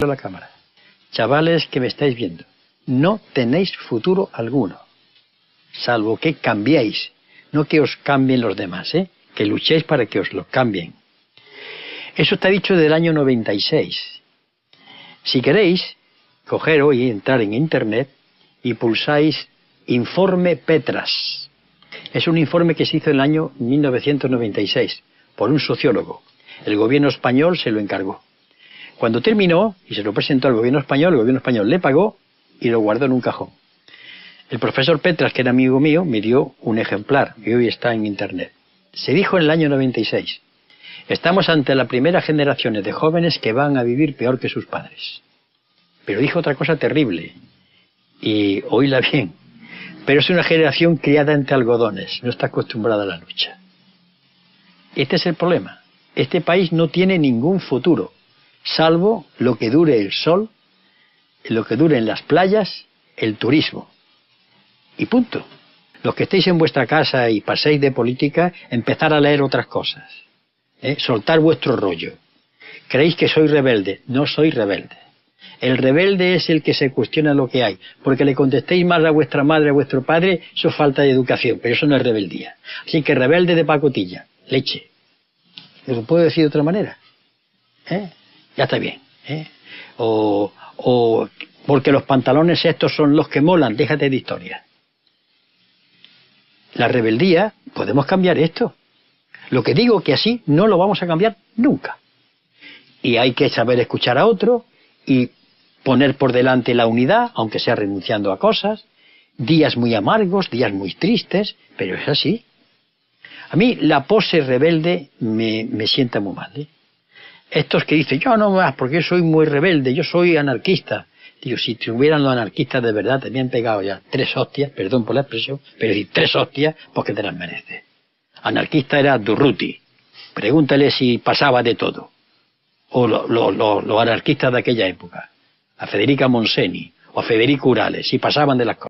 la cámara. Chavales que me estáis viendo, no tenéis futuro alguno, salvo que cambiéis, no que os cambien los demás, que luchéis para que os lo cambien. Eso está dicho del año 96. Si queréis, coger hoy, entrar en internet y pulsáis Informe Petras. Es un informe que se hizo en el año 1996 por un sociólogo. El gobierno español se lo encargó. Cuando terminó y se lo presentó al gobierno español le pagó y lo guardó en un cajón. El profesor Petras, que era amigo mío, me dio un ejemplar y hoy está en internet. Se dijo en el año 96, estamos ante la primera generación de jóvenes que van a vivir peor que sus padres. Pero dijo otra cosa terrible, y oíla bien, pero es una generación criada entre algodones, no está acostumbrada a la lucha. Este es el problema. Este país no tiene ningún futuro, salvo lo que dure el sol, lo que dure en las playas, el turismo. Y punto. Los que estéis en vuestra casa y paséis de política, empezar a leer otras cosas. Soltar vuestro rollo. ¿Creéis que soy rebelde? No soy rebelde. El rebelde es el que se cuestiona lo que hay. Porque le contestéis mal a vuestra madre, a vuestro padre, eso es falta de educación, pero eso no es rebeldía. Así que rebelde de pacotilla, leche. ¿Lo puedo decir de otra manera? Ya está bien. O porque los pantalones estos son los que molan, déjate de historia. La rebeldía, podemos cambiar esto. Lo que digo que así no lo vamos a cambiar nunca. Y hay que saber escuchar a otro y poner por delante la unidad, aunque sea renunciando a cosas, días muy amargos, días muy tristes, pero es así. A mí la pose rebelde me sienta muy mal. Estos que dicen, yo no más, porque yo soy muy rebelde, yo soy anarquista. Digo, si tuvieran los anarquistas de verdad, te habían pegado ya 3 hostias, perdón por la expresión, pero decir 3 hostias, porque te las mereces. Anarquista era Durruti, pregúntale si pasaba de todo. O los anarquistas de aquella época, a Federica Monseni, o a Federico Urales, si pasaban de las cosas.